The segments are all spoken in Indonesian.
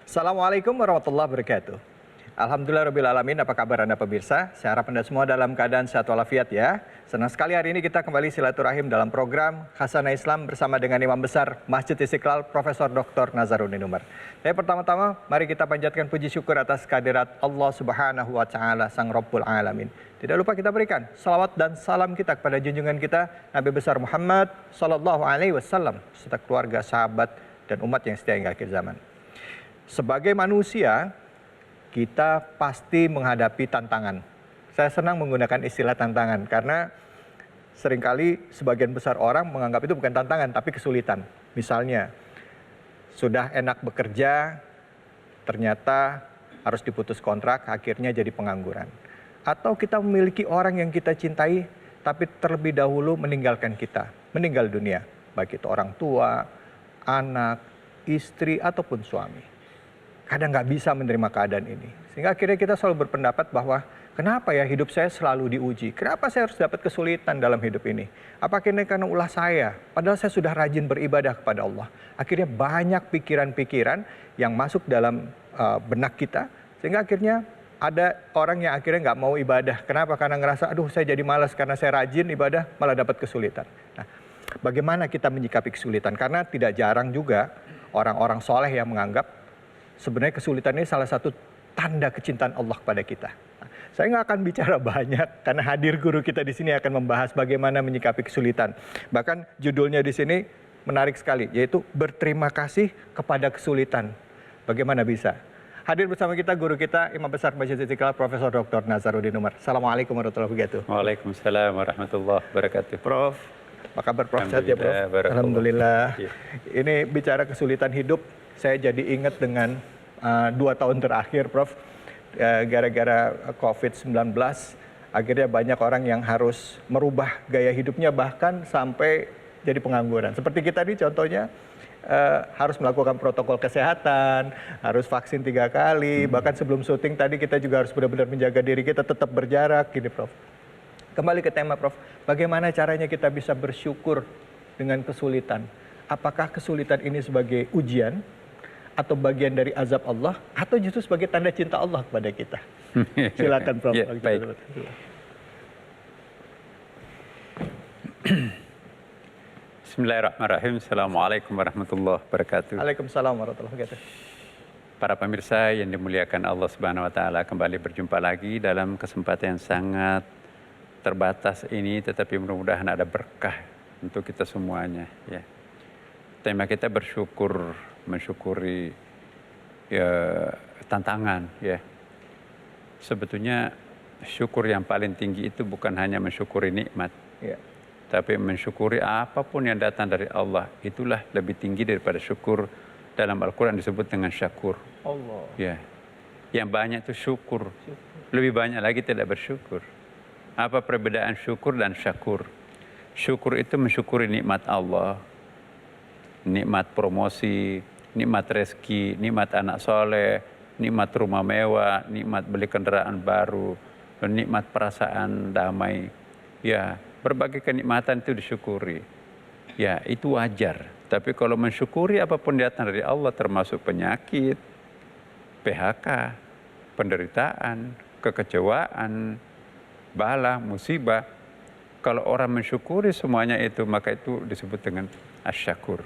Assalamualaikum warahmatullahi wabarakatuh. Alhamdulillahirrahmanirrahim. Apa kabar Anda pemirsa? Saya harap Anda semua dalam keadaan sehat walafiat ya. Senang sekali hari ini kita kembali silaturahim dalam program Khazanah Islam bersama dengan Imam Besar Masjid Istiqlal Profesor Dr. Nazaruddin Umar. Pertama-tama mari kita panjatkan puji syukur atas kehadirat Allah Subhanahu wa taala Sang Rabbul Alamin. Tidak lupa kita berikan salawat dan salam kita kepada junjungan kita Nabi besar Muhammad sallallahu alaihi wasallam serta keluarga, sahabat dan umat yang setia hingga akhir zaman. Sebagai manusia, kita pasti menghadapi tantangan. Saya senang menggunakan istilah tantangan karena seringkali sebagian besar orang menganggap itu bukan tantangan tapi kesulitan. Misalnya, sudah enak bekerja, ternyata harus diputus kontrak, akhirnya jadi pengangguran. Atau kita memiliki orang yang kita cintai, tapi terlebih dahulu meninggalkan kita, meninggal dunia. Baik itu orang tua, anak, istri, ataupun suami. Kadang nggak bisa menerima keadaan ini. Sehingga akhirnya kita selalu berpendapat bahwa kenapa ya hidup saya selalu diuji? Kenapa saya harus dapat kesulitan dalam hidup ini? Apakah ini karena ulah saya? Padahal saya sudah rajin beribadah kepada Allah. Akhirnya banyak pikiran-pikiran yang masuk dalam benak kita. Sehingga akhirnya ada orang yang akhirnya nggak mau ibadah. Kenapa? Karena ngerasa, aduh saya jadi malas karena saya rajin ibadah malah dapat kesulitan. Nah, bagaimana kita menyikapi kesulitan? Karena tidak jarang juga orang-orang soleh yang menganggap sebenarnya kesulitan ini salah satu tanda kecintaan Allah kepada kita. Nah, saya nggak akan bicara banyak karena hadir guru kita di sini akan membahas bagaimana menyikapi kesulitan. Bahkan judulnya di sini menarik sekali, yaitu berterima kasih kepada kesulitan. Bagaimana bisa? Hadir bersama kita guru kita Imam Besar Masjid Istiqlal Profesor Dr. Nazaruddin Umar. Assalamualaikum warahmatullahi wabarakatuh. Waalaikumsalam warahmatullahi wabarakatuh. Prof, apa kabar Prof? Sehat ya Prof? Alhamdulillah. Ini bicara kesulitan hidup, saya jadi ingat dengan 2 tahun terakhir Prof, gara-gara COVID-19, akhirnya banyak orang yang harus merubah gaya hidupnya bahkan sampai jadi pengangguran. Seperti kita nih contohnya, harus melakukan protokol kesehatan, harus vaksin 3 kali, bahkan sebelum syuting tadi kita juga harus benar-benar menjaga diri kita tetap berjarak gini Prof. Kembali ke tema Prof, bagaimana caranya kita bisa bersyukur dengan kesulitan? Apakah kesulitan ini sebagai ujian? Atau bagian dari azab Allah, atau justru sebagai tanda cinta Allah kepada kita? Silakan Prof. Ya, baik. Bismillahirrahmanirrahim. Assalamualaikum warahmatullahi wabarakatuh. Waalaikumsalam warahmatullahi wabarakatuh. Para pemirsa yang dimuliakan Allah Subhanahu wa taala, kembali berjumpa lagi dalam kesempatan yang sangat terbatas ini, tetapi mudah-mudahan ada berkah untuk kita semuanya, ya. Tema kita bersyukur, mensyukuri ya, tantangan ya. Sebetulnya syukur yang paling tinggi itu bukan hanya mensyukuri nikmat ya, tapi mensyukuri apapun yang datang dari Allah. Itulah lebih tinggi daripada syukur. Dalam Al-Quran disebut dengan syakur Allah ya. Yang banyak itu syukur, lebih banyak lagi tidak bersyukur. Apa perbedaan syukur dan syakur? Syukur itu mensyukuri nikmat Allah, nikmat promosi, nikmat rezeki, nikmat anak soleh, nikmat rumah mewah, nikmat beli kendaraan baru, nikmat perasaan damai. Ya, berbagai kenikmatan itu disyukuri. Ya, itu wajar. Tapi kalau mensyukuri apapun datang dari Allah, termasuk penyakit, PHK, penderitaan, kekecewaan, bala, musibah, kalau orang mensyukuri semuanya itu, maka itu disebut dengan asyakur.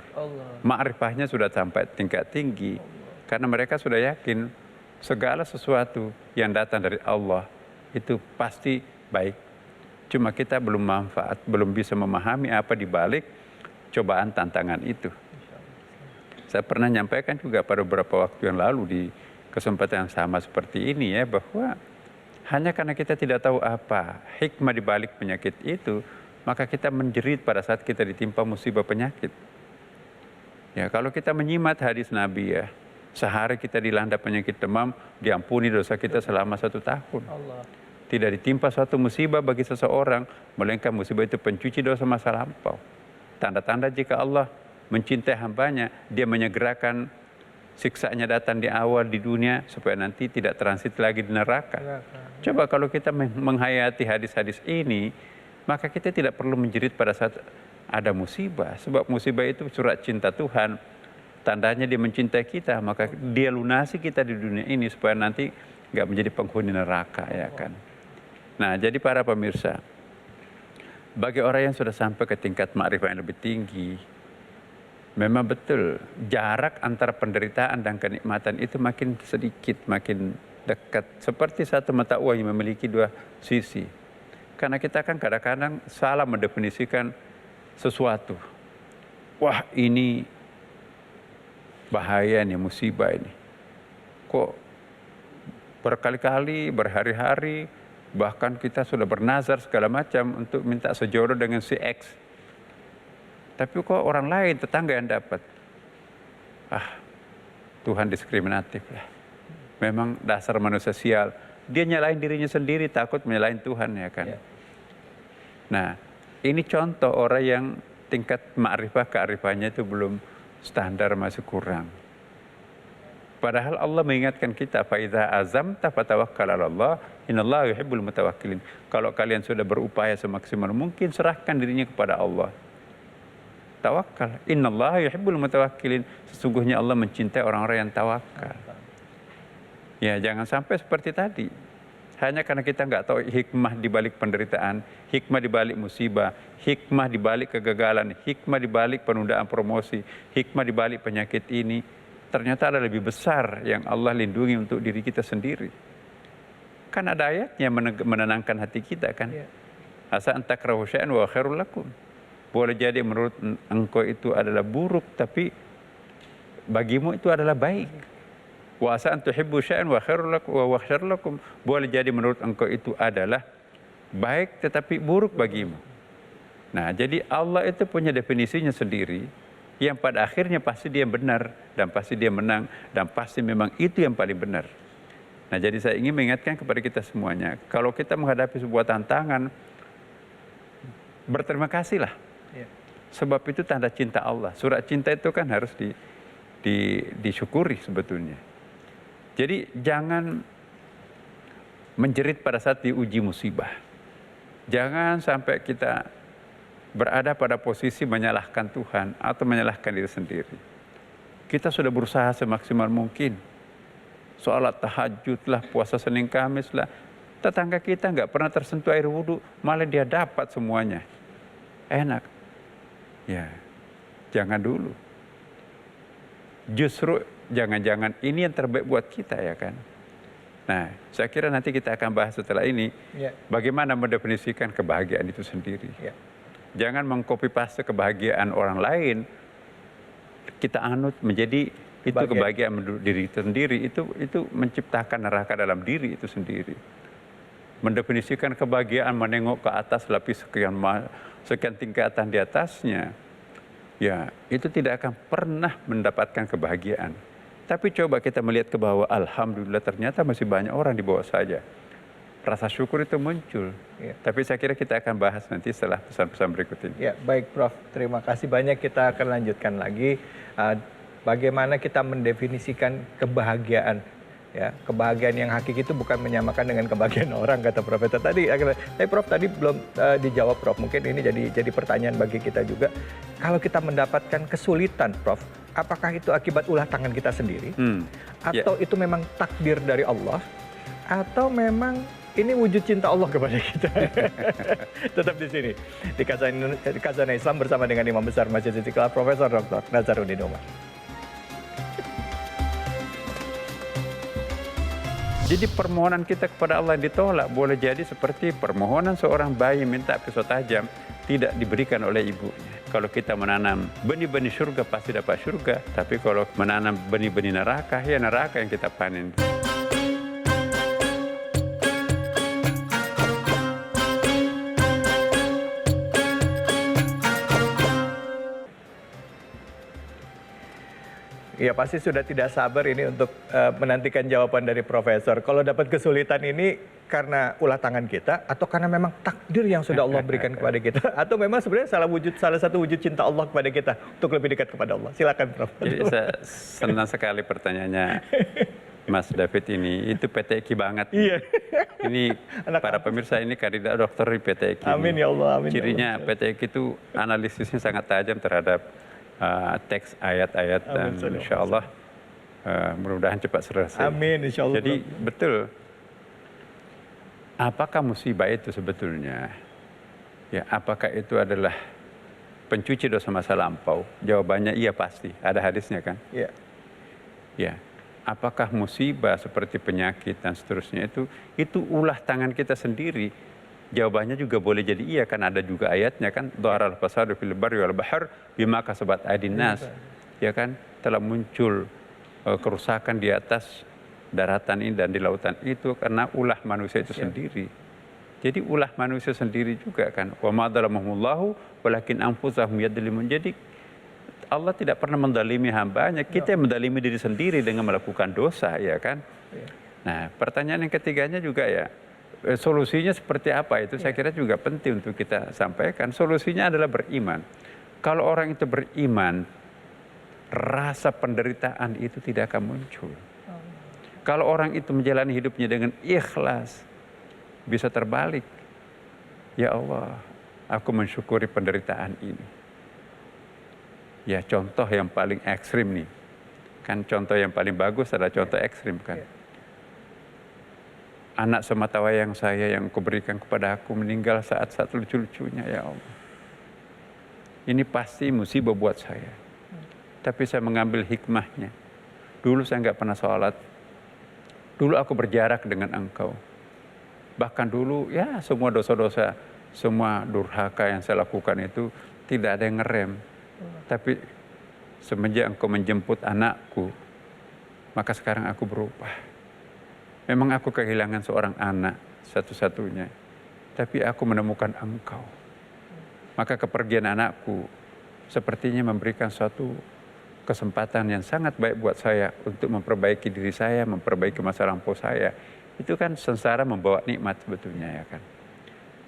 Ma'rifahnya sudah sampai tingkat tinggi. Karena mereka sudah yakin segala sesuatu yang datang dari Allah itu pasti baik. Cuma kita belum manfaat, belum bisa memahami apa di balik cobaan tantangan itu. Saya pernah nyampaikan juga pada beberapa waktu yang lalu di kesempatan yang sama seperti ini ya, bahwa hanya karena kita tidak tahu apa hikmah di balik penyakit itu, maka kita menjerit pada saat kita ditimpa musibah penyakit. Ya, kalau kita menyimak hadis Nabi ya, sehari kita dilanda penyakit demam, diampuni dosa kita selama 1 tahun. Allah. Tidak ditimpa suatu musibah bagi seseorang, melainkan musibah itu pencuci dosa masa lampau. Tanda-tanda jika Allah mencintai hambanya, dia menyegerakan siksanya datang di awal di dunia supaya nanti tidak transit lagi di neraka. Coba kalau kita menghayati hadis-hadis ini, maka kita tidak perlu menjerit pada saat ada musibah. Sebab musibah itu surat cinta Tuhan tandanya dia mencintai kita, maka dia lunasi kita di dunia ini supaya nanti nggak menjadi penghuni neraka, ya kan. Nah, jadi para pemirsa, bagi orang yang sudah sampai ke tingkat ma'rifah yang lebih tinggi, memang betul jarak antara penderitaan dan kenikmatan itu makin sedikit, makin dekat. Seperti satu mata uang yang memiliki dua sisi. Karena kita kan kadang-kadang salah mendefinisikan sesuatu. Wah, ini bahaya nih, musibah ini. Kok berkali-kali, berhari-hari, bahkan kita sudah bernazar segala macam untuk minta sejodoh dengan si X. Tapi kok orang lain, tetangga yang dapat. Tuhan diskriminatif lah. Memang dasar manusia sial. Dia nyalain dirinya sendiri, takut menyalahin Tuhan, ya kan. Nah, ini contoh orang yang tingkat ma'rifah, kearifannya itu belum standar, masih kurang. Padahal Allah mengingatkan kita, فَإِذَا أَزَمْتَ فَتَوَكَّلْ عَلَى اللَّهِ إِنَّ اللَّهَ يُحِبُّ الْمُتَوَكِّلِينَ. Kalau kalian sudah berupaya semaksimal mungkin, serahkan dirinya kepada Allah. Tawakal. Inna Allah yuhibbul mutawakkilin. Sesungguhnya Allah mencintai orang-orang yang tawakal. Ya, jangan sampai seperti tadi. Hanya karena kita nggak tahu hikmah di balik penderitaan, hikmah di balik musibah, hikmah di balik kegagalan, hikmah di balik penundaan promosi, hikmah di balik penyakit ini, ternyata ada lebih besar yang Allah lindungi untuk diri kita sendiri. Kan ada ayatnya menenangkan hati kita kan. Asa an takrahu syai'an wa khairul lakum. Boleh jadi menurut engkau itu adalah buruk, tapi bagimu itu adalah baik. Wa asa an tuhibbu syai'an wa khairul lakum. Boleh jadi menurut engkau itu adalah baik tetapi buruk bagimu. Nah, jadi Allah itu punya definisinya sendiri yang pada akhirnya pasti dia benar dan pasti dia menang dan pasti memang itu yang paling benar. Nah, jadi saya ingin mengingatkan kepada kita semuanya, kalau kita menghadapi sebuah tantangan, berterima kasihlah. Sebab itu tanda cinta Allah. Surat cinta itu kan harus disyukuri sebetulnya. Jadi jangan menjerit pada saat diuji musibah. Jangan sampai kita berada pada posisi menyalahkan Tuhan atau menyalahkan diri sendiri. Kita sudah berusaha semaksimal mungkin. Sholat tahajud lah, puasa Senin Kamis lah. Tetangga kita nggak pernah tersentuh air wudhu, malah dia dapat semuanya. Enak. Ya, jangan dulu. Justru jangan-jangan ini yang terbaik buat kita, ya kan. Nah, saya kira nanti kita akan bahas setelah ini bagaimana mendefinisikan kebahagiaan itu sendiri. Jangan mengcopy paste kebahagiaan orang lain, kita anut menjadi itu kebahagiaan menurut diri sendiri, itu menciptakan neraka dalam diri itu sendiri. Mendefinisikan kebahagiaan menengok ke atas lapis sekian tingkatan di atasnya, ya itu tidak akan pernah mendapatkan kebahagiaan. Tapi coba kita melihat ke bawah, alhamdulillah ternyata masih banyak orang di bawah saja. Rasa syukur itu muncul. Tapi saya kira kita akan bahas nanti setelah pesan-pesan berikut ini. Ya, baik Prof. Terima kasih banyak. Kita akan lanjutkan lagi bagaimana kita mendefinisikan kebahagiaan. Ya, kebahagiaan yang hakiki itu bukan menyamakan dengan kebahagiaan orang, kata Profesor tadi. Tapi Prof tadi belum dijawab, Prof. Mungkin ini jadi pertanyaan bagi kita juga. Kalau kita mendapatkan kesulitan, Prof, apakah itu akibat ulah tangan kita sendiri? Atau itu memang takdir dari Allah? Atau memang ini wujud cinta Allah kepada kita? Tetap di sini, di Khazanah Islam bersama dengan Imam Besar Masjid Istiqlal, Profesor Dr. Nazaruddin Umar. Jadi permohonan kita kepada Allah ditolak, boleh jadi seperti permohonan seorang bayi minta pisau tajam tidak diberikan oleh ibunya. Kalau kita menanam benih-benih surga pasti dapat surga, tapi kalau menanam benih-benih neraka, ya neraka yang kita panen. Ya pasti sudah tidak sabar ini untuk menantikan jawaban dari Profesor. Kalau dapat kesulitan ini karena ulah tangan kita atau karena memang takdir yang sudah Allah berikan kepada kita, atau memang sebenarnya salah satu wujud cinta Allah kepada kita untuk lebih dekat kepada Allah. Silakan Prof. Jadi saya senang sekali pertanyaannya Mas David ini. Itu PTQ banget. Iya. Ini para pemirsa, ini kandidat dokter di PTQ. Amin ya Allah. Amin. Cirinya PTQ itu analisisnya sangat tajam terhadap teks ayat-ayat dan Amin. insya Allah mudah-mudahan cepat selesai. Amin, insya Allah. Jadi betul, apakah musibah itu sebetulnya? Ya, apakah itu adalah pencuci dosa masa lampau? Jawabannya iya pasti, ada hadisnya kan? Ya. Ya. Apakah musibah seperti penyakit dan seterusnya itu ulah tangan kita sendiri? Jawabannya juga boleh jadi iya, kan ada juga ayatnya kan, dharal fasadu fil barri wal bahr bima kasabat aydin nas. Ya kan, telah muncul kerusakan di atas daratan ini dan di lautan itu karena ulah manusia itu sendiri. Jadi ulah manusia sendiri juga kan. Wa ma dzalamuhumullahu walakin anfusahum yadzlimun. Jadi Allah tidak pernah mendalimi hambanya, kita yang mendalimi diri sendiri dengan melakukan dosa, ya kan? Nah, pertanyaan yang ketiganya juga ya, solusinya seperti apa itu saya kira juga penting untuk kita sampaikan. Solusinya adalah beriman. Kalau orang itu beriman, rasa penderitaan itu tidak akan muncul. Kalau orang itu menjalani hidupnya dengan ikhlas, bisa terbalik. Ya Allah, aku mensyukuri penderitaan ini. Ya, contoh yang paling ekstrim nih. Kan contoh yang paling bagus adalah contoh ekstrim kan. Anak sematawayang saya yang kuberikan kepada aku meninggal saat-saat lucu-lucunya, ya Allah. Ini pasti musibah buat saya. Tapi saya mengambil hikmahnya. Dulu saya nggak pernah sholat. Dulu aku berjarak dengan engkau. Bahkan dulu ya semua dosa-dosa, semua durhaka yang saya lakukan itu tidak ada yang ngerem. Tapi semenjak engkau menjemput anakku, maka sekarang aku berubah. Memang aku kehilangan seorang anak satu-satunya, tapi aku menemukan engkau. Maka kepergian anakku sepertinya memberikan suatu kesempatan yang sangat baik buat saya untuk memperbaiki diri saya, memperbaiki masa lampau saya. Itu kan sengsara membawa nikmat sebetulnya, ya kan.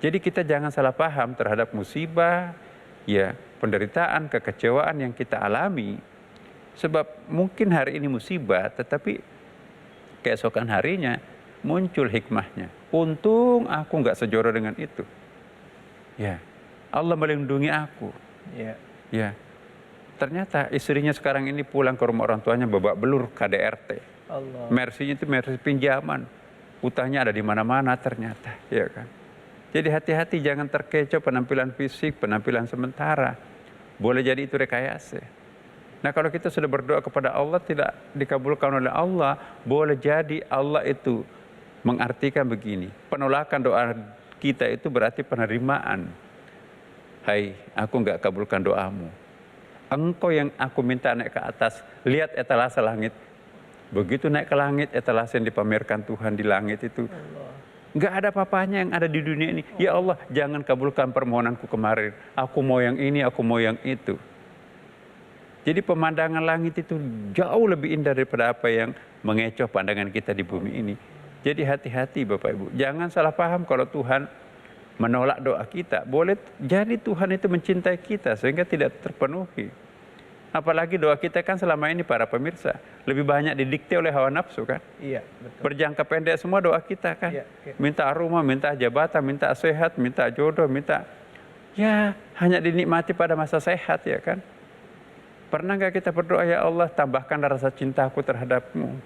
Jadi kita jangan salah paham terhadap musibah, ya, penderitaan, kekecewaan yang kita alami. Sebab mungkin hari ini musibah, tetapi keesokan harinya muncul hikmahnya. Untung aku nggak sejoro dengan itu. Ya, Allah melindungi aku. Ya, ternyata istrinya sekarang ini pulang ke rumah orang tuanya babak belur KDRT. Mersinya itu mersi pinjaman. Utangnya ada di mana-mana ternyata, ya kan. Jadi hati-hati, jangan terkecoh penampilan fisik, penampilan sementara. Boleh jadi itu rekayasa. Nah, kalau kita sudah berdoa kepada Allah tidak dikabulkan oleh Allah, boleh jadi Allah itu mengartikan begini. Penolakan doa kita itu berarti penerimaan. Hai, aku enggak kabulkan doamu. Engkau yang aku minta naik ke atas, lihat etalase langit. Begitu naik ke langit, etalase yang dipamerkan Tuhan di langit itu. Enggak ada apa-apanya yang ada di dunia ini. Ya Allah, jangan kabulkan permohonanku kemarin. Aku mau yang ini, aku mau yang itu. Jadi pemandangan langit itu jauh lebih indah daripada apa yang mengecoh pandangan kita di bumi ini. Jadi hati-hati Bapak Ibu. Jangan salah paham kalau Tuhan menolak doa kita. Boleh jadi Tuhan itu mencintai kita sehingga tidak terpenuhi. Apalagi doa kita kan selama ini para pemirsa lebih banyak didikte oleh hawa nafsu kan. Iya, betul. Berjangka pendek semua doa kita kan. Iya. Minta rumah, minta jabatan, minta sehat, minta jodoh, minta ya hanya dinikmati pada masa sehat, ya kan. Pernah nggak kita berdoa, ya Allah tambahkanlah rasa cintaku terhadapmu.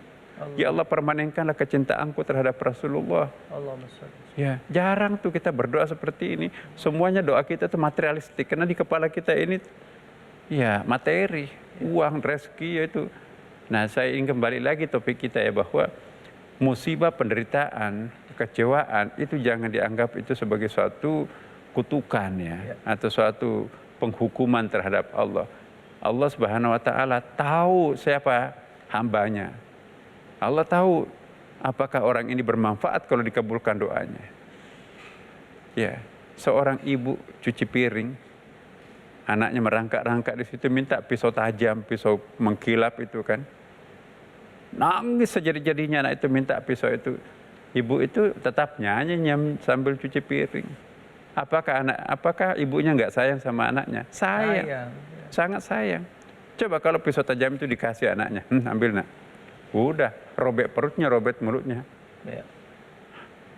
Ya Allah permanenkanlah kecintaanku terhadap Rasulullah. Ya, jarang tuh kita berdoa seperti ini. Semuanya doa kita itu materialistik karena di kepala kita ini ya materi, uang, rezeki yaitu. Nah, saya ingin kembali lagi topik kita ya, bahwa musibah, penderitaan, kekecewaan itu jangan dianggap itu sebagai suatu kutukan ya, atau suatu penghukuman terhadap Allah. Allah Subhanahu wa taala tahu siapa hambanya. Allah tahu apakah orang ini bermanfaat kalau dikabulkan doanya. Ya, seorang ibu cuci piring, anaknya merangkak-rangkak di situ minta pisau tajam, pisau mengkilap itu kan. Nangis sejadi-jadinya anak itu minta pisau itu. Ibu itu tetap nyanyi sambil cuci piring. Apakah ibunya nggak sayang sama anaknya? Sayang. Sangat sayang. Coba kalau pisau tajam itu dikasih anaknya, ambil nak. Udah, robek perutnya, robek mulutnya.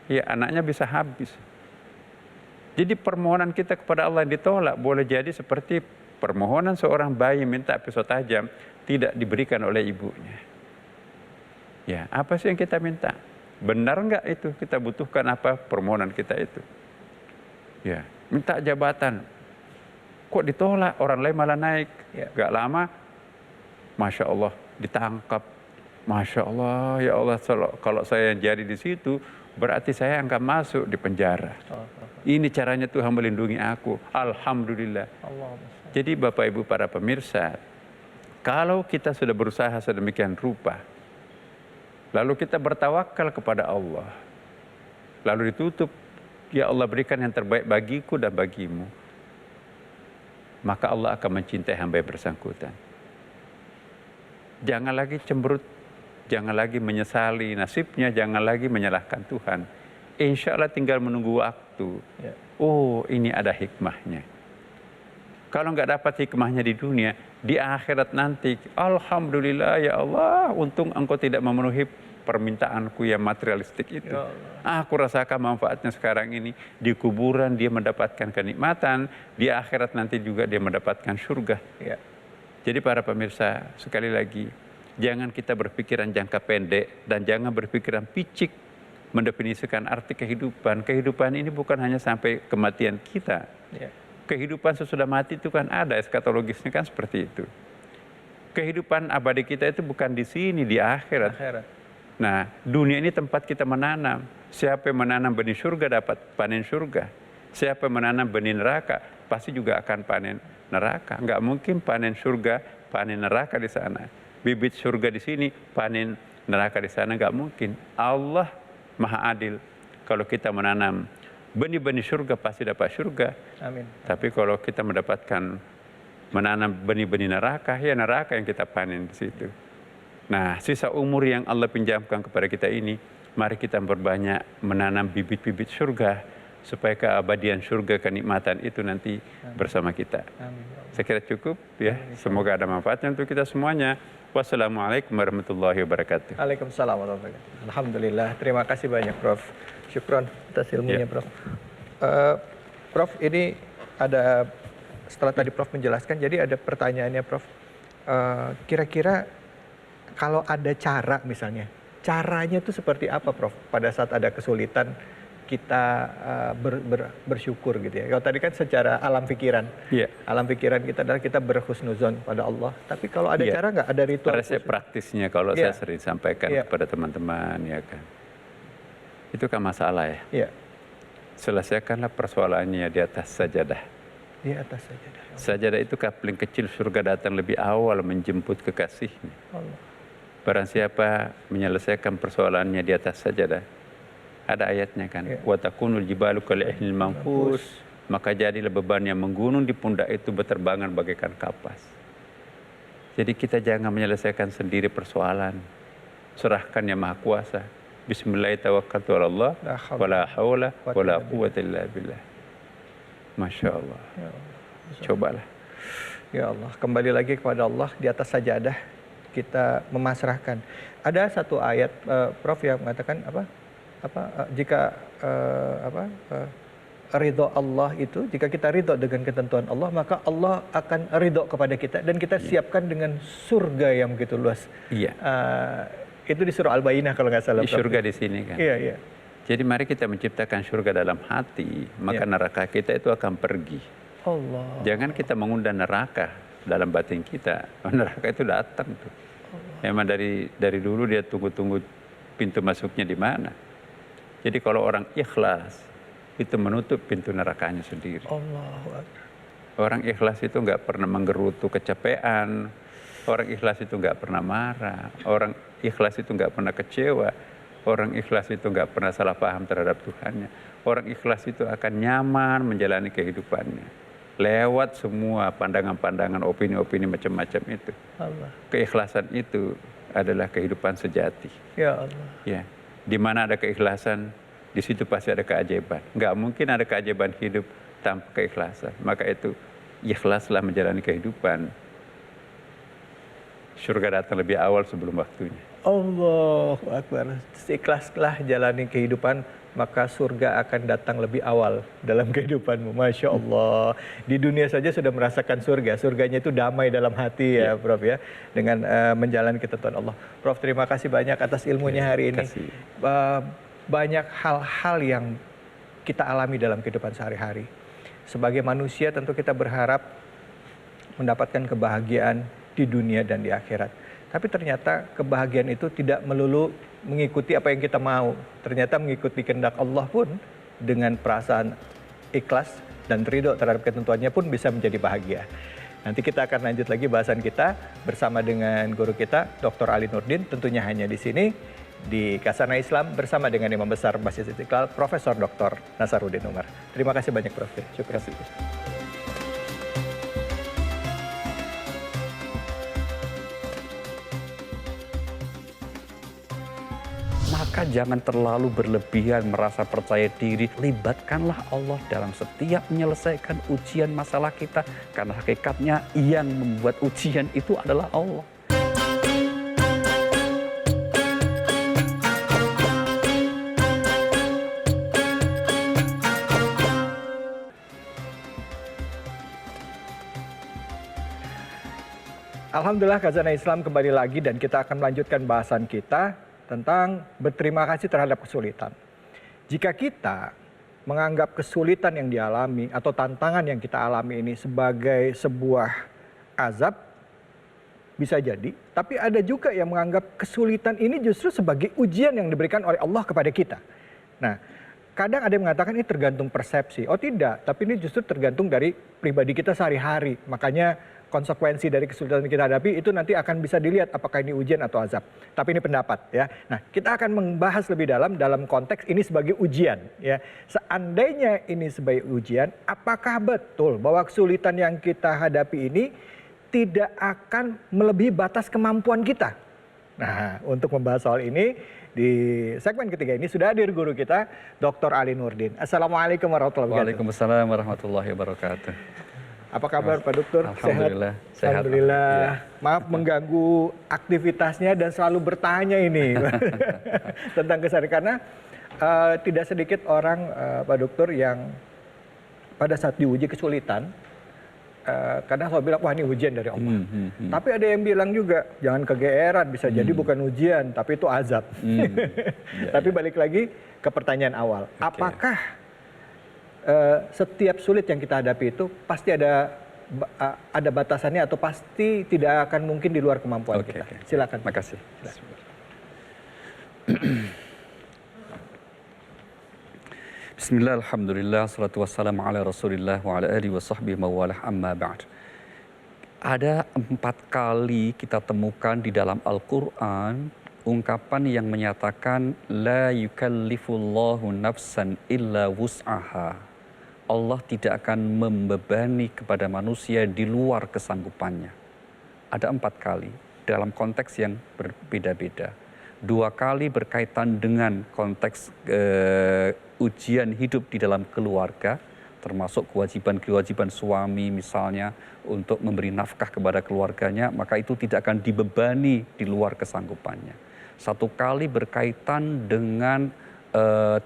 Ya, anaknya bisa habis. Jadi permohonan kita kepada Allah yang ditolak boleh jadi seperti permohonan seorang bayi minta pisau tajam tidak diberikan oleh ibunya. Ya, apa sih yang kita minta? Benar nggak itu kita butuhkan apa permohonan kita itu? Ya, minta jabatan. Kok ditolak? Orang lain malah naik. Ya. Gak lama, Masya Allah, ditangkap. Masya Allah, ya Allah, kalau saya jadi di situ, berarti saya akan masuk di penjara. Ini caranya Tuhan melindungi aku. Alhamdulillah. Jadi Bapak Ibu para pemirsa, kalau kita sudah berusaha sedemikian rupa, lalu kita bertawakal kepada Allah, lalu ditutup, ya Allah berikan yang terbaik bagiku dan bagimu, maka Allah akan mencintai hamba yang bersangkutan. Jangan lagi cemberut, jangan lagi menyesali nasibnya, jangan lagi menyalahkan Tuhan. Insya Allah tinggal menunggu waktu. Oh, ini ada hikmahnya. Kalau nggak dapat hikmahnya di dunia, di akhirat nanti, Alhamdulillah ya Allah, untung Engkau tidak memenuhi permintaanku yang materialistik itu. Aku rasakan manfaatnya sekarang ini. Di kuburan dia mendapatkan kenikmatan, di akhirat nanti juga dia mendapatkan surga. Jadi para pemirsa, sekali lagi, jangan kita berpikiran jangka pendek dan jangan berpikiran picik mendefinisikan arti kehidupan. Kehidupan ini bukan hanya sampai kematian kita. Kehidupan sesudah mati itu kan ada, eskatologisnya kan seperti itu. Kehidupan abadi kita itu bukan di sini, di akhirat. Nah, dunia ini tempat kita menanam. Siapa yang menanam benih surga dapat panen surga. Siapa yang menanam benih neraka pasti juga akan panen neraka. Enggak mungkin panen surga, panen neraka di sana. Bibit surga di sini, panen neraka di sana, enggak mungkin. Allah Maha Adil. Kalau kita menanam benih-benih surga pasti dapat surga. Amin. Tapi kalau kita menanam benih-benih neraka, ya neraka yang kita panen di situ. Nah, sisa umur yang Allah pinjamkan kepada kita ini, mari kita berbanyak menanam bibit-bibit surga, supaya keabadian surga, kenikmatan itu nanti bersama kita. Saya kira cukup ya. Semoga ada manfaatnya untuk kita semuanya. Wassalamualaikum warahmatullahi wabarakatuh. Waalaikumsalam warahmatullahi wabarakatuh. Alhamdulillah, terima kasih banyak Prof. Syukron atas ilmunya Prof. Prof, ini ada, setelah tadi Prof menjelaskan, jadi ada pertanyaannya Prof. Kira-kira kalau ada cara misalnya, caranya itu seperti apa Prof? Pada saat ada kesulitan kita bersyukur gitu ya. Kalau tadi kan secara alam pikiran, alam pikiran kita adalah kita berhusnuzon pada Allah. Tapi kalau ada cara nggak, ada ritual? Resep praktisnya kalau saya sering sampaikan kepada teman-teman ya kan, itu kan masalah ya. Selesaikanlah persoalannya di atas sajadah. Di atas sajadah. Sajadah itu kapling kecil surga datang lebih awal menjemput kekasihnya. Barang siapa menyelesaikan persoalannya di atas sajadah, ada ayatnya kan, wa takunul jibalu kal'ihnil manfus, maka jadilah beban yang menggunung di pundak itu berterbangan bagaikan kapas. Jadi kita jangan menyelesaikan sendiri persoalan, serahkan yang Maha Kuasa. Bismillahirrahmanirrahim. Wala haula wala quwwata illa billah. Masya Allah. Cobalah. Ya Allah, kembali lagi kepada Allah, di atas sajadah kita memasrahkan. Ada satu ayat Prof yang mengatakan jika ridho Allah itu, jika kita ridho dengan ketentuan Allah, maka Allah akan ridho kepada kita dan kita siapkan dengan surga yang begitu luas. Itu di surah Al-Bayyinah kalau nggak salah. Surga di sini kan. Jadi mari kita menciptakan surga dalam hati, maka neraka kita itu akan pergi. Jangan kita mengundang neraka dalam batin kita. Neraka itu datang tuh. Memang dari dulu dia tunggu-tunggu pintu masuknya di mana. Jadi kalau orang ikhlas itu menutup pintu nerakanya sendiri. Orang ikhlas itu nggak pernah menggerutu kecapean. Orang ikhlas itu nggak pernah marah. Orang ikhlas itu nggak pernah kecewa. Orang ikhlas itu nggak pernah salah paham terhadap Tuhannya. Orang ikhlas itu akan nyaman menjalani kehidupannya. Lewat semua pandangan-pandangan, opini-opini macam-macam itu. Keikhlasan itu adalah kehidupan sejati. Ya Allah. Ya. Di mana ada keikhlasan, di situ pasti ada keajaiban. Nggak mungkin ada keajaiban hidup tanpa keikhlasan. Maka itu ikhlaslah menjalani kehidupan. surga datang lebih awal sebelum waktunya. Allahu Akbar. Ikhlaslah jalani kehidupan, maka surga akan datang lebih awal dalam kehidupanmu. Masya Allah. Di dunia saja sudah merasakan surga. Surganya itu damai dalam hati ya, Prof ya. Dengan menjalani ketentuan Allah. Prof, terima kasih banyak atas ilmunya hari ini. Banyak hal-hal yang kita alami dalam kehidupan sehari-hari. Sebagai manusia tentu kita berharap mendapatkan kebahagiaan di dunia dan di akhirat. Tapi ternyata kebahagiaan itu tidak melulu mengikuti apa yang kita mau. Ternyata mengikuti kehendak Allah pun dengan perasaan ikhlas dan ridho terhadap ketentuannya pun bisa menjadi bahagia. Nanti kita akan lanjut lagi bahasan kita bersama dengan guru kita, Dr. Ali Nurdin, tentunya hanya di sini di Kasana Islam bersama dengan Imam Besar Masjid Istiqlal, Profesor Dr. Nasaruddin Umar. Terima kasih banyak, Prof. Terima kasih. Maka jangan terlalu berlebihan merasa percaya diri. Libatkanlah Allah dalam setiap menyelesaikan ujian masalah kita. Karena hakikatnya yang membuat ujian itu adalah Allah. Alhamdulillah, Khazanah Islam kembali lagi dan kita akan melanjutkan bahasan kita tentang berterima kasih terhadap kesulitan. Jika kita menganggap kesulitan yang dialami atau tantangan yang kita alami ini sebagai sebuah azab, bisa jadi. Tapi ada juga yang menganggap kesulitan ini justru sebagai ujian yang diberikan oleh Allah kepada kita. Nah, kadang ada yang mengatakan ini tergantung persepsi. Oh tidak, tapi ini justru tergantung dari pribadi kita sehari-hari. Makanya konsekuensi dari kesulitan yang kita hadapi itu nanti akan bisa dilihat apakah ini ujian atau azab. Tapi ini pendapat ya. Nah, kita akan membahas lebih dalam konteks ini sebagai ujian ya. Seandainya ini sebagai ujian, apakah betul bahwa kesulitan yang kita hadapi ini tidak akan melebihi batas kemampuan kita? Nah, untuk membahas soal ini di segmen ketiga ini sudah hadir guru kita, Dr. Ali Nurdin. Assalamualaikum warahmatullahi wabarakatuh. Waalaikumsalam warahmatullahi wabarakatuh. Apa kabar Pak Dokter? Alhamdulillah. Sehat. Alhamdulillah. Ya. Maaf mengganggu aktivitasnya dan selalu bertanya ini tentang keseharian. Karena tidak sedikit orang Pak Dokter yang pada saat diuji kesulitan, kadang selalu bilang, wah ini ujian dari Allah. Tapi ada yang bilang juga, jangan kegeeran, bisa jadi bukan ujian, tapi itu azab. Tapi balik lagi ke pertanyaan awal. Apakah setiap sulit yang kita hadapi itu pasti ada batasannya atau pasti tidak akan mungkin di luar kemampuan kita? Silakan. Makasih. Bismillah, alhamdulillah, salatu wassalamu ala rasulillah wa ala alihi wa sahbihi mawalah amma ba'd. Ada 4 kali kita temukan di dalam Al-Quran ungkapan yang menyatakan la yukallifullahu nafsan illa wus'aha. Allah tidak akan membebani kepada manusia di luar kesanggupannya. Ada 4 kali dalam konteks yang berbeda-beda. 2 kali berkaitan dengan konteks ujian hidup di dalam keluarga, termasuk kewajiban-kewajiban suami misalnya untuk memberi nafkah kepada keluarganya, maka itu tidak akan dibebani di luar kesanggupannya. 1 kali berkaitan dengan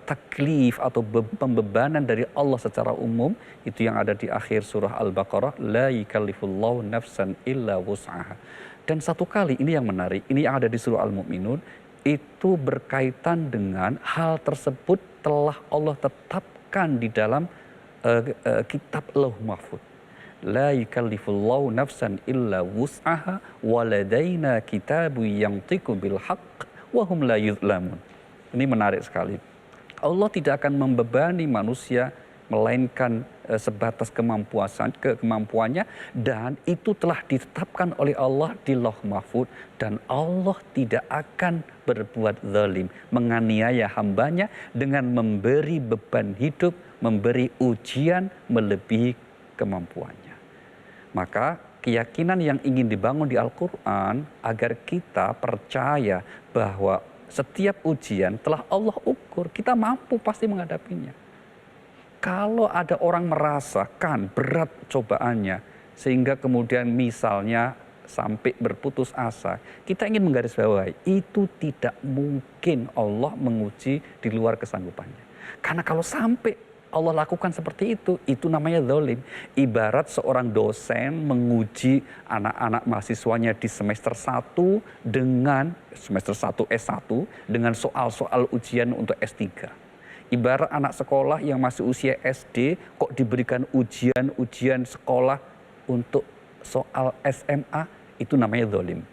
taklif atau pembebanan dari Allah secara umum, itu yang ada di akhir surah Al-Baqarah, la yukallifullahu nafsan illa wus'aha. Dan 1 kali, ini yang menarik, ini yang ada di surah Al-Mu'minun, itu berkaitan dengan hal tersebut telah Allah tetapkan di dalam kitab Lauh Mahfuz. La yukallifullahu nafsan illa wus'aha waladaina kitabu yantiqu bil haqq wa hum la yuzlamun. Ini menarik sekali. Allah tidak akan membebani manusia melainkan sebatas kemampuannya, dan itu telah ditetapkan oleh Allah di Lauh Mahfuz, dan Allah tidak akan berbuat zalim, menganiaya hambanya dengan memberi beban hidup, memberi ujian melebihi kemampuannya. Maka keyakinan yang ingin dibangun di Al-Quran agar kita percaya bahwa setiap ujian telah Allah ukur, kita mampu pasti menghadapinya. Kalau ada orang merasakan berat cobaannya, sehingga kemudian misalnya sampai berputus asa, kita ingin menggarisbawahi itu tidak mungkin Allah menguji di luar kesanggupannya. Karena kalau sampai Allah lakukan seperti itu namanya zalim. Ibarat seorang dosen menguji anak-anak mahasiswanya di semester 1 dengan semester 1 S1 dengan soal-soal ujian untuk S3. Ibarat anak sekolah yang masih usia SD kok diberikan ujian sekolah untuk soal SMA, itu namanya zalim.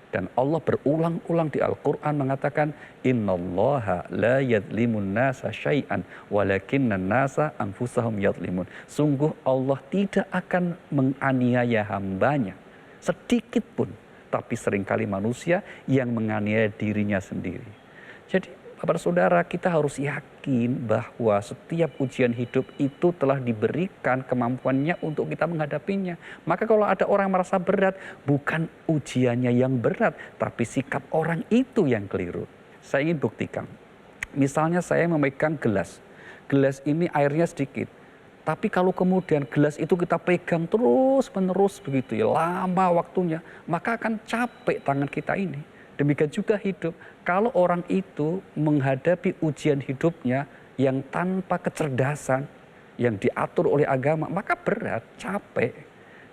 Dan Allah berulang-ulang di Al-Quran mengatakan, Innallaha la yadlimun nasa syai'an walakinnan nasa anfusahum yadlimun. Sungguh Allah tidak akan menganiaya hambanya sedikit pun, tapi seringkali manusia yang menganiaya dirinya sendiri. Jadi Bapak Saudara, kita harus yakin bahwa setiap ujian hidup itu telah diberikan kemampuannya untuk kita menghadapinya. Maka kalau ada orang merasa berat, bukan ujiannya yang berat, tapi sikap orang itu yang keliru. Saya ingin buktikan. Misalnya saya memegang gelas. Gelas ini airnya sedikit. Tapi kalau kemudian gelas itu kita pegang terus-menerus begitu ya, lama waktunya, maka akan capek tangan kita ini. Demikian juga hidup. Kalau orang itu menghadapi ujian hidupnya yang tanpa kecerdasan, yang diatur oleh agama, maka berat, capek.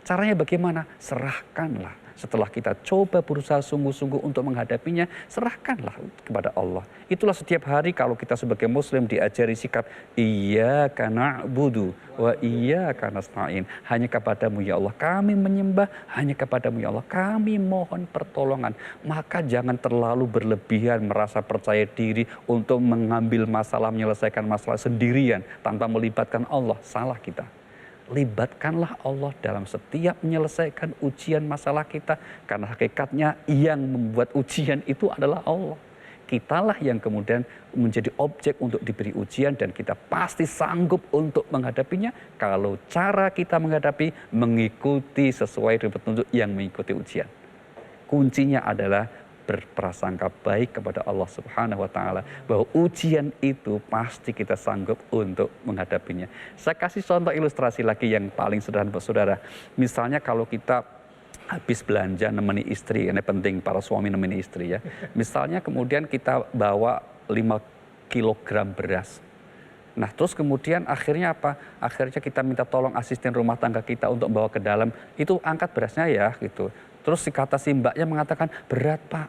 Caranya bagaimana? Serahkanlah. Setelah kita coba berusaha sungguh-sungguh untuk menghadapinya, serahkanlah kepada Allah. Itulah setiap hari kalau kita sebagai Muslim diajari sikap Iyyaka na'budu wa iyyaka nasta'in. Hanya kepadamu ya Allah kami menyembah, hanya kepadamu ya Allah kami mohon pertolongan. Maka jangan terlalu berlebihan merasa percaya diri untuk mengambil masalah, menyelesaikan masalah sendirian tanpa melibatkan Allah. Salah kita. Libatkanlah Allah dalam setiap menyelesaikan ujian masalah kita. Karena hakikatnya yang membuat ujian itu adalah Allah. Kitalah yang kemudian menjadi objek untuk diberi ujian dan kita pasti sanggup untuk menghadapinya kalau cara kita menghadapi mengikuti sesuai dengan petunjuk yang mengikuti ujian. Kuncinya adalah berprasangka baik kepada Allah Subhanahu wa taala bahwa ujian itu pasti kita sanggup untuk menghadapinya. Saya kasih contoh ilustrasi lagi yang paling sederhana Bapak Saudara. Misalnya kalau kita habis belanja nemeni istri, ini penting para suami nemeni istri ya. Misalnya kemudian kita bawa 5 kilogram beras. Nah terus kemudian akhirnya apa? Akhirnya kita minta tolong asisten rumah tangga kita untuk bawa ke dalam. Itu angkat berasnya ya gitu. Terus kata si mbaknya mengatakan, berat Pak.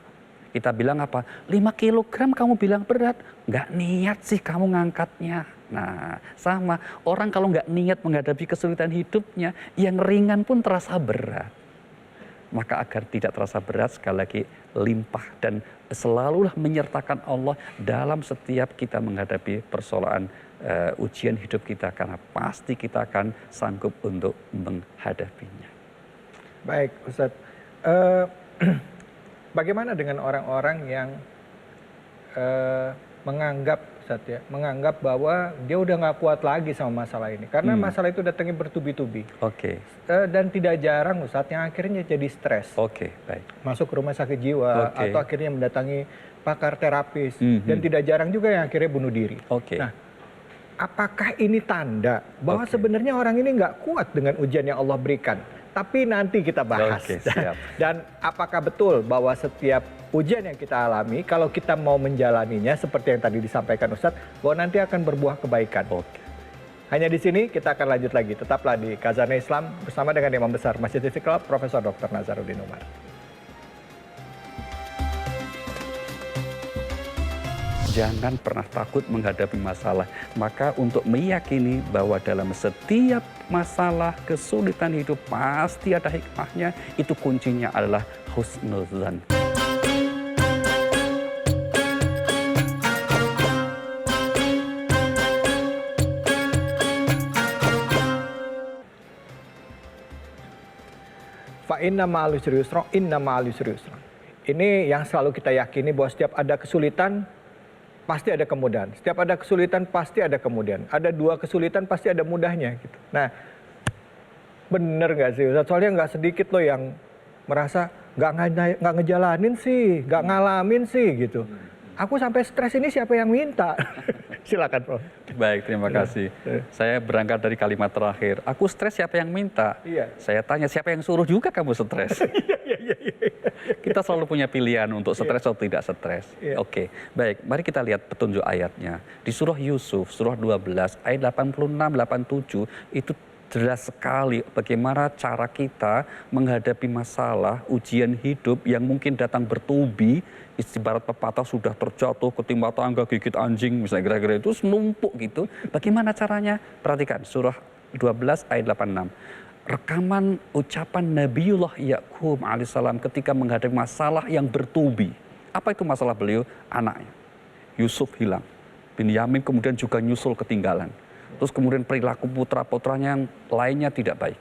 Kita bilang apa? 5 kilogram kamu bilang berat. Nggak niat sih kamu ngangkatnya. Nah sama, orang kalau nggak niat menghadapi kesulitan hidupnya, yang ringan pun terasa berat. Maka agar tidak terasa berat, sekali lagi limpah dan selalulah menyertakan Allah dalam setiap kita menghadapi persoalan ujian hidup kita. Karena pasti kita akan sanggup untuk menghadapinya. Baik Ustadz. Bagaimana dengan orang-orang yang menganggap bahwa dia udah nggak kuat lagi sama masalah ini karena masalah itu datangnya bertubi-tubi. Oke. Dan tidak jarang Ustadz yang akhirnya jadi stres. Oke, baik. Masuk ke rumah sakit jiwa atau akhirnya mendatangi pakar terapis dan tidak jarang juga yang akhirnya bunuh diri. Oke. Nah, apakah ini tanda bahwa sebenarnya orang ini nggak kuat dengan ujian yang Allah berikan? Tapi nanti kita bahas. Oke, siap. Dan apakah betul bahwa setiap ujian yang kita alami, kalau kita mau menjalaninya seperti yang tadi disampaikan Ustadz, bahwa nanti akan berbuah kebaikan. Oke. Hanya di sini kita akan lanjut lagi. Tetaplah di Khazanah Islam bersama dengan Imam Besar Masjid Istiqlal, Profesor Dr. Nazaruddin Umar. Jangan pernah takut menghadapi masalah. Maka untuk meyakini bahwa dalam setiap masalah, kesulitan hidup pasti ada hikmahnya, itu kuncinya adalah husnuzan. Fa inna ma'al usri yusra, inna ma'al usri yusra. Ini yang selalu kita yakini bahwa setiap ada kesulitan, pasti ada kemudahan. Setiap ada kesulitan pasti ada kemudahan. Ada 2 kesulitan pasti ada mudahnya gitu. Nah, bener nggak sih Ustaz? Soalnya nggak sedikit loh yang merasa nggak ngejalanin sih, nggak ngalamin sih gitu. Aku sampai stres ini siapa yang minta? Silakan Prof. Baik, terima kasih. Saya berangkat dari kalimat terakhir. Aku stres siapa yang minta? Iya. Saya tanya siapa yang suruh juga kamu stres? Kita selalu punya pilihan untuk stres atau tidak stres. Iya. Oke, baik. Mari kita lihat petunjuk ayatnya. Di surah Yusuf, surah 12, ayat 86-87, itu jelas sekali bagaimana cara kita menghadapi masalah, ujian hidup yang mungkin datang bertubi, ibarat pepatah sudah terjatuh ketimpa tangga gigit anjing, misalnya kira-kira itu menumpuk gitu. Bagaimana caranya? Perhatikan surah 12 ayat 86. Rekaman ucapan Nabiullah Yakub alaihissalam ketika menghadapi masalah yang bertubi. Apa itu masalah beliau? Anaknya. Yusuf hilang. Binyamin kemudian juga nyusul ketinggalan. Terus kemudian perilaku putra-putranya yang lainnya tidak baik.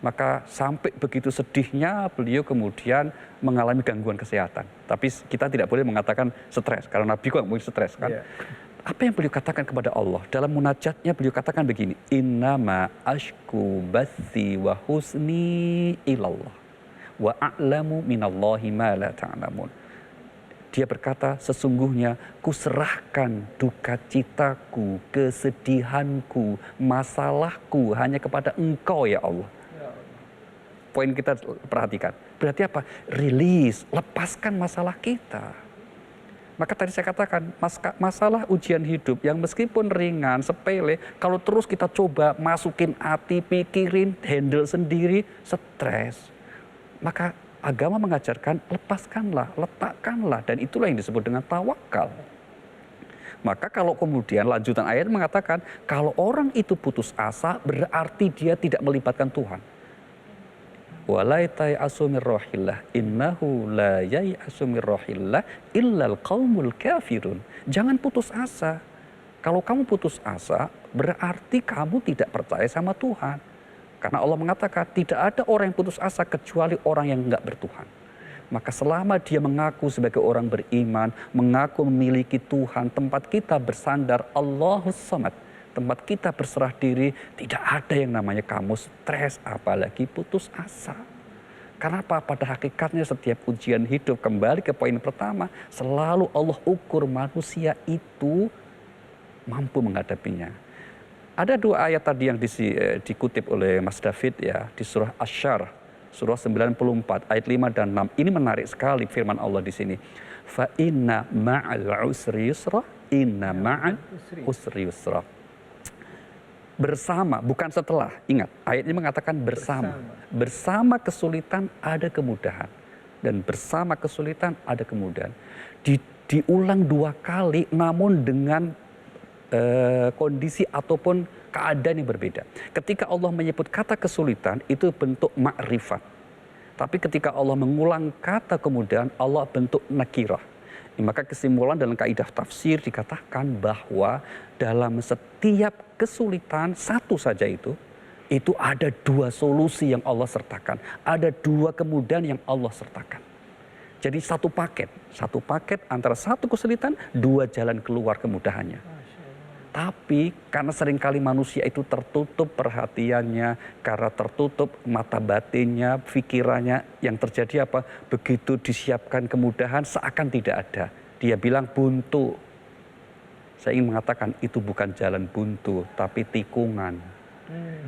Maka sampai begitu sedihnya beliau kemudian mengalami gangguan kesehatan. Tapi kita tidak boleh mengatakan stres, karena Nabi kok mungkin stres kan. Iya. Apa yang beliau katakan kepada Allah? Dalam munajatnya beliau katakan begini, Innama ashku bathi wa husni ilallah wa a'lamu minallahi ma la ta'lamun. Dia berkata, sesungguhnya kuserahkan duka citaku, kesedihanku, masalahku hanya kepada Engkau ya Allah. Poin kita perhatikan. Berarti apa? Rilis, lepaskan masalah kita. Maka tadi saya katakan, masalah ujian hidup yang meskipun ringan, sepele, kalau terus kita coba masukin hati, pikirin, handle sendiri, stres. Maka agama mengajarkan, lepaskanlah, letakkanlah. Dan itulah yang disebut dengan tawakal. Maka kalau kemudian lanjutan ayat mengatakan, kalau orang itu putus asa, berarti dia tidak melibatkan Tuhan. Wala yai'asu min rohillah innahu la yai'asu min rohillah illal qaumul kafirun. Jangan putus asa. Kalau kamu putus asa, berarti kamu tidak percaya sama Tuhan. Karena Allah mengatakan tidak ada orang yang putus asa kecuali orang yang enggak bertuhan. Maka selama dia mengaku sebagai orang beriman, mengaku memiliki Tuhan, tempat kita bersandar Allahus Samad, tempat kita berserah diri, tidak ada yang namanya kamu stres, apalagi putus asa. Karena apa? Pada hakikatnya setiap ujian hidup, kembali ke poin pertama, selalu Allah ukur manusia itu mampu menghadapinya. Ada dua ayat tadi yang dikutip oleh Mas David ya, di surah Asy-Syarh, surah 94, ayat 5 dan 6. Ini menarik sekali firman Allah di sini. Fa inna ma'al usri yusra, inna ma'al usri yusra. Bersama, bukan setelah. Ingat, ayat ini mengatakan bersama. Bersama kesulitan ada kemudahan. Dan bersama kesulitan ada kemudahan. Diulang dua kali, namun dengan kondisi ataupun keadaan yang berbeda. Ketika Allah menyebut kata kesulitan, itu bentuk ma'rifat. Tapi ketika Allah mengulang kata kemudahan, Allah bentuk nakirah. Maka kesimpulan dalam kaidah tafsir dikatakan bahwa dalam setiap kesulitan satu saja itu ada dua solusi yang Allah sertakan. Ada dua kemudahan yang Allah sertakan. Jadi satu paket antara satu kesulitan, dua jalan keluar kemudahannya. Tapi karena seringkali manusia itu tertutup perhatiannya, karena tertutup mata batinnya, pikirannya, yang terjadi apa? Begitu disiapkan kemudahan seakan tidak ada. Dia bilang buntu. Saya ingin mengatakan itu bukan jalan buntu, tapi tikungan.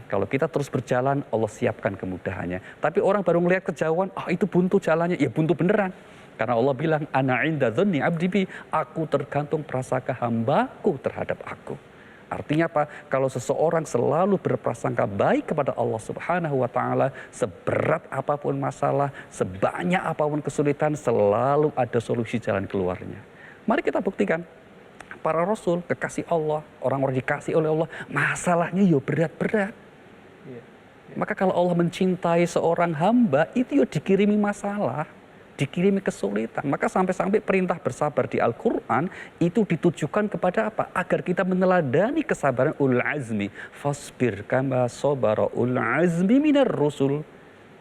Kalau kita terus berjalan, Allah siapkan kemudahannya. Tapi orang baru melihat kejauhan, itu buntu jalannya, ya buntu beneran. Karena Allah bilang, ana inda dzanni abdi bi, aku tergantung prasangka hambaku terhadap aku. Artinya apa? Kalau seseorang selalu berprasangka baik kepada Allah Subhanahu wa taala, seberat apapun masalah, sebanyak apapun kesulitan, selalu ada solusi jalan keluarnya. Mari kita buktikan. Para rasul, kekasih Allah, orang-orang dikasih oleh Allah, masalahnya ya berat-berat. Maka kalau Allah mencintai seorang hamba, itu ya dikirimi masalah, dikirimi kesulitan. Maka sampai-sampai perintah bersabar di Al-Quran itu ditujukan kepada apa? Agar kita meneladani kesabaran ulul azmi. Fasbir kama sabara ulul azmi minar rusul.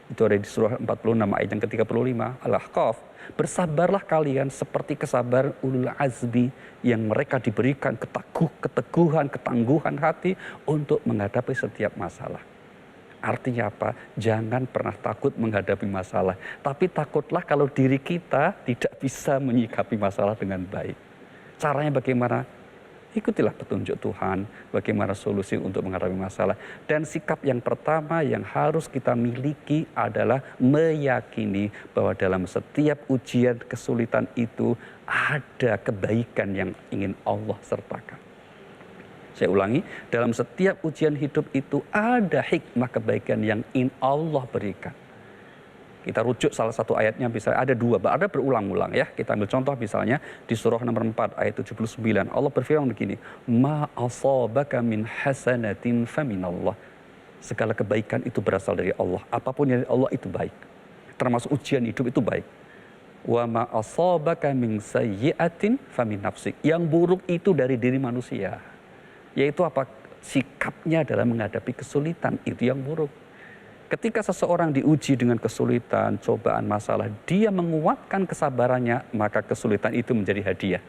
Itu ada di surah 46 ayat yang ke-35 Al-Ahqaf. Bersabarlah kalian seperti kesabaran ulul azmi yang mereka diberikan keteguhan, ketangguhan hati untuk menghadapi setiap masalah. Artinya apa? Jangan pernah takut menghadapi masalah. Tapi takutlah kalau diri kita tidak bisa menyikapi masalah dengan baik. Caranya bagaimana? Ikutilah petunjuk Tuhan bagaimana solusi untuk menghadapi masalah. Dan sikap yang pertama yang harus kita miliki adalah meyakini bahwa dalam setiap ujian kesulitan itu ada kebaikan yang ingin Allah sertakan. Saya ulangi, dalam setiap ujian hidup itu ada hikmah kebaikan yang ingin Allah berikan. Kita rujuk salah satu ayatnya, bisa ada dua, ada berulang-ulang ya. Kita ambil contoh misalnya di surah nomor 4 ayat 79. Allah berfirman begini, ma asabaka min hasanatin faminallah. Segala kebaikan itu berasal dari Allah. Apapun yang dari Allah itu baik. Termasuk ujian hidup itu baik. Wa ma asabaka min sayyi'atin famin nafsik. Yang buruk itu dari diri manusia. Yaitu apa? Sikapnya dalam menghadapi kesulitan, itu yang buruk. Ketika seseorang diuji dengan kesulitan, cobaan, masalah, dia menguatkan kesabarannya, maka kesulitan itu menjadi hadiah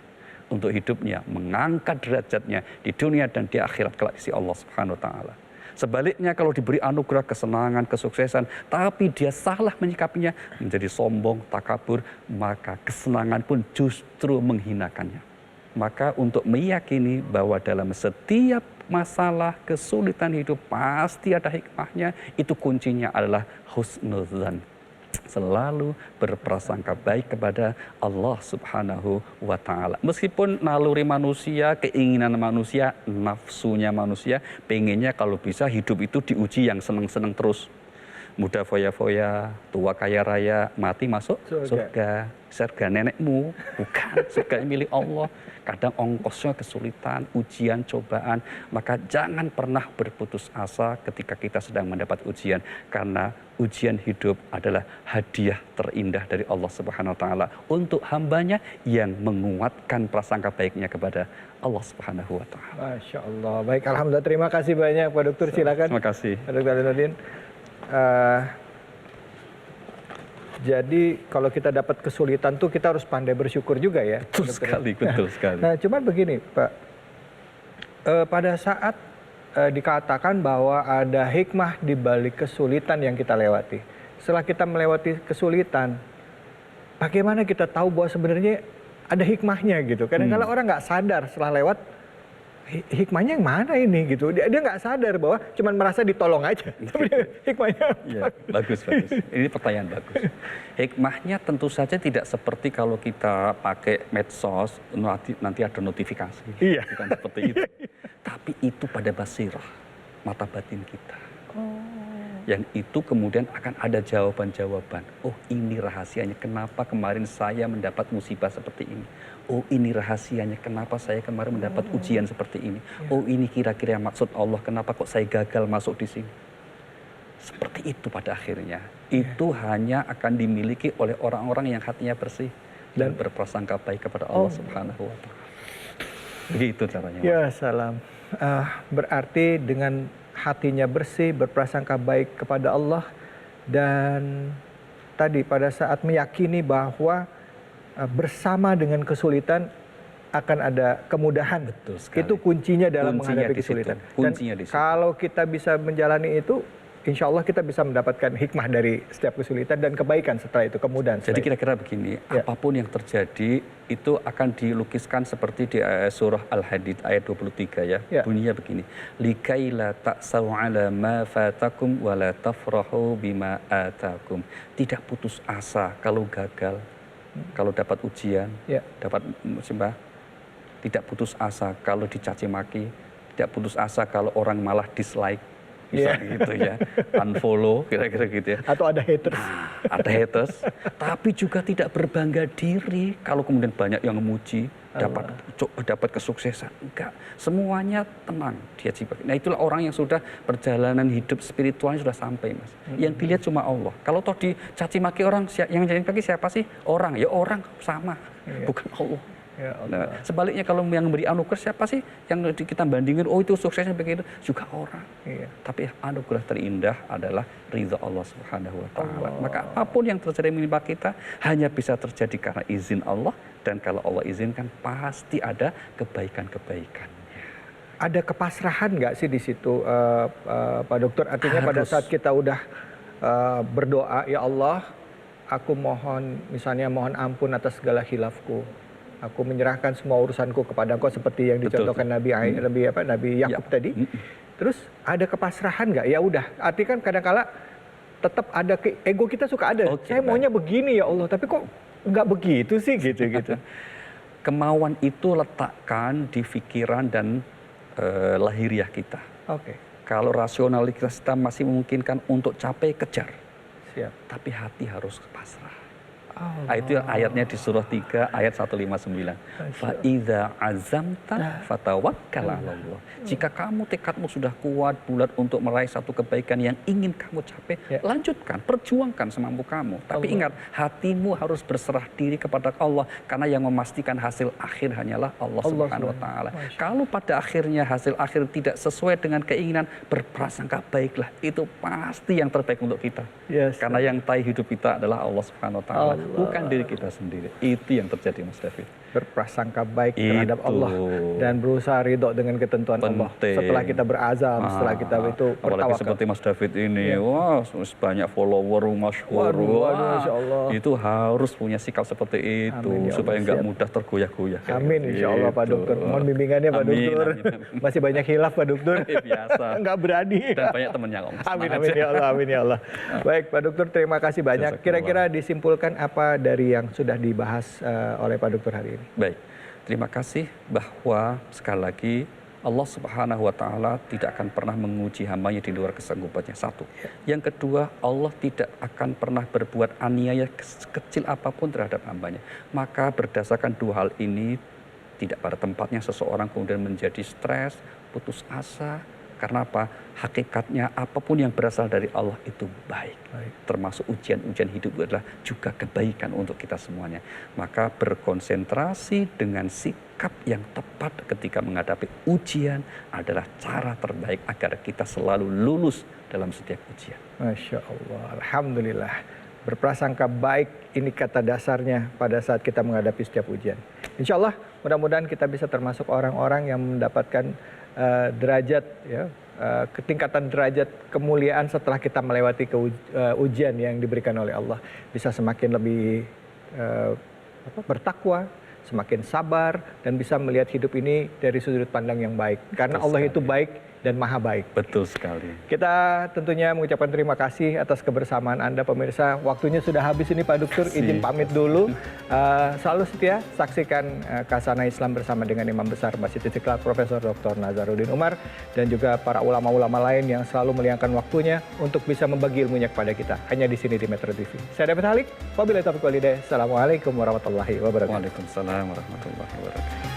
untuk hidupnya, mengangkat derajatnya di dunia dan di akhirat kelak di sisi Allah Subhanahu wa taala. Sebaliknya kalau diberi anugerah kesenangan, kesuksesan, tapi dia salah menyikapinya, menjadi sombong, takabur, maka kesenangan pun justru menghinakannya. Maka untuk meyakini bahwa dalam setiap masalah, kesulitan hidup pasti ada hikmahnya, itu kuncinya adalah husnudzan. Selalu berprasangka baik kepada Allah Subhanahu wa taala. Meskipun naluri manusia, keinginan manusia, nafsunya manusia, pengennya kalau bisa hidup itu diuji yang senang-senang terus. Muda foya-foya, tua kaya raya, mati masuk surga. Surga nenekmu, bukan surga milik Allah. Kadang ongkosnya kesulitan, ujian, cobaan. Maka jangan pernah berputus asa ketika kita sedang mendapat ujian. Karena ujian hidup adalah hadiah terindah dari Allah Subhanahu wa taala untuk hambanya yang menguatkan prasangka baiknya kepada Allah Subhanahu wa taala. Masya Allah. Baik, alhamdulillah, terima kasih banyak Pak Dokter. Silakan. Terima kasih. Pak Dokter Nurdin. Jadi kalau kita dapat kesulitan tuh kita harus pandai bersyukur juga ya. Betul sekali, betul sekali. Nah, cuman begini Pak, pada saat dikatakan bahwa ada hikmah di balik kesulitan yang kita lewati. Setelah kita melewati kesulitan, bagaimana kita tahu bahwa sebenarnya ada hikmahnya gitu. Kadang-kadang orang nggak sadar setelah lewat, hikmahnya yang mana ini gitu. Dia nggak sadar bahwa cuman merasa ditolong aja. Tapi hikmahnya Ya, bagus. Ini pertanyaan bagus. Hikmahnya tentu saja tidak seperti kalau kita pakai medsos, nanti ada notifikasi. Iya. Bukan seperti itu. Tapi itu pada basirah, mata batin kita. Yang itu kemudian akan ada jawaban-jawaban. Oh, ini rahasianya kenapa kemarin saya mendapat musibah seperti ini. Oh, ini rahasianya kenapa saya kemarin mendapat ujian seperti ini. Oh, ini kira-kira maksud Allah kenapa kok saya gagal masuk di sini. Seperti itu pada akhirnya. Itu hanya akan dimiliki oleh orang-orang yang hatinya bersih dan berprasangka baik kepada Allah Subhanahu wa taala. Begitu caranya. Ya, salam. Berarti dengan hatinya bersih, berprasangka baik kepada Allah, dan tadi pada saat meyakini bahwa bersama dengan kesulitan akan ada kemudahan. Betul sekali. Itu kuncinya dalam Kuncinya menghadapi di situ. kesulitan. Kuncinya Dan di situ. kalau kita bisa menjalani itu, insya Allah kita bisa mendapatkan hikmah dari setiap kesulitan dan kebaikan setelah itu, kemudahan. Jadi kira-kira begini, apapun yang terjadi itu akan dilukiskan seperti di surah Al-Hadid ayat 23 ya. Bunyinya begini, likaila ta'sau 'ala ma fatakum wa la tafrahu bima atakum. Tidak putus asa kalau gagal, kalau dapat ujian, dapat musibah. Tidak putus asa kalau dicaci maki, tidak putus asa kalau orang malah dislike. Misalnya gitu ya, unfollow kira-kira gitu ya. Atau ada haters. Ada haters, tapi juga tidak berbangga diri kalau kemudian banyak yang memuji, dapat kesuksesan. Enggak, semuanya tenang, dia cipak. Nah, itulah orang yang sudah perjalanan hidup spiritualnya sudah sampai, Mas. Yang dilihat cuma Allah. Kalau toh dicaci maki orang, yang caci maki siapa sih? Orang, ya orang sama, bukan Allah. Ya Allah. Nah, sebaliknya kalau yang memberi anugerah siapa sih yang kita bandingin, oh itu suksesnya begitu, juga orang. Tapi anugerah terindah adalah ridha Allah Subhanahu wa taala. Maka apapun yang terjadi menimpa kita hanya bisa terjadi karena izin Allah, dan kalau Allah izinkan pasti ada kebaikan-kebaikannya. Ada kepasrahan nggak sih di situ, Pak Dokter? Artinya pada saat kita udah berdoa, ya Allah, aku mohon, misalnya mohon ampun atas segala khilafku, Aku menyerahkan semua urusanku kepada Engkau seperti yang Betul. dicontohkan Nabi Yakub tadi. Terus ada kepasrahan nggak? Ya udah. Artinya kan kadang-kala tetap ada ego kita suka ada. Oke, Saya maunya begini ya Allah, tapi kok nggak begitu sih gitu. Kemauan itu letakkan di pikiran dan lahiriah kita. Oke, Kalau rasionalitas kita masih memungkinkan untuk capai, kejar. siap. Tapi hati harus pasrah. Oh, Itu ayatnya di surah 3 ayat 159. Fa idza azamta fatawakkal 'ala Allah. Jika kamu tekadmu sudah kuat bulat untuk meraih satu kebaikan yang ingin kamu capai, lanjutkan, perjuangkan semampu kamu. Tapi ingat, hatimu harus berserah diri kepada Allah karena yang memastikan hasil akhir hanyalah Allah Subhanahu wa taala. Kalau pada akhirnya hasil akhir tidak sesuai dengan keinginan, berprasangka baiklah. Itu pasti yang terbaik untuk kita. Yes. Karena yang tahu hidup kita adalah Allah Subhanahu wa taala, bukan diri kita sendiri. Itu yang terjadi, Mas David. Berprasangka baik terhadap Itu. Allah dan berusaha ridho dengan ketentuan Allah. Penting. Setelah kita berazam, setelah kita itu Apalagi bertawakal. seperti Mas David ini, wah banyak follower, masyhur. Waduh, Wah, Masya Allah. itu harus punya sikap seperti itu Amin, ya supaya Allah. nggak Siap. mudah tergoyah-goyah. kayak Amin insya Allah Pak gitu. Dokter. Mohon bimbingannya Pak Amin, Dokter. amin. Masih banyak hilaf Pak Dokter. Biasa. Nggak berani. Dan banyak temennya kok. Mas. Amin, Tenang amin aja. ya Allah, amin ya Allah. Baik Pak Dokter, terima kasih banyak. Kira-kira disimpulkan apa dari yang sudah dibahas oleh Pak Dokter hari ini? Baik, terima kasih bahwa sekali lagi Allah Subhanahu wa taala tidak akan pernah menguji hambanya di luar kesanggupannya. Satu. Yang kedua, Allah tidak akan pernah berbuat aniaya kecil apapun terhadap hambanya. Maka berdasarkan dua hal ini, tidak pada tempatnya seseorang kemudian menjadi stres, putus asa. Karena apa? Hakikatnya apapun yang berasal dari Allah itu baik. Termasuk ujian-ujian hidup adalah juga kebaikan untuk kita semuanya. Maka berkonsentrasi dengan sikap yang tepat ketika menghadapi ujian adalah cara terbaik agar kita selalu lulus dalam setiap ujian. Masya Allah, Alhamdulillah. Berprasangka baik ini kata dasarnya pada saat kita menghadapi setiap ujian. Insya Allah mudah-mudahan kita bisa termasuk orang-orang yang mendapatkan derajat ya, ketingkatan derajat kemuliaan setelah kita melewati ujian yang diberikan oleh Allah. Bisa semakin lebih bertakwa, semakin sabar, dan bisa melihat hidup ini dari sudut pandang yang baik. Karena Betul Allah sekali. itu baik dan maha baik. Betul sekali. Kita tentunya mengucapkan terima kasih atas kebersamaan Anda pemirsa. Waktunya sudah habis ini Pak Dokter, izin pamit dulu. Selalu setia saksikan Khazanah Islam bersama dengan Imam Besar Masjid Istiqlal Profesor Dr. Nazaruddin Umar dan juga para ulama-ulama lain yang selalu meluangkan waktunya untuk bisa membagi ilmunya kepada kita. Hanya di sini di Metro TV. Saya David Halik, wabillahi taufiq wal hidayah. Assalamualaikum warahmatullahi wabarakatuh. Waalaikumsalam warahmatullahi wabarakatuh.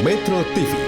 Metro TV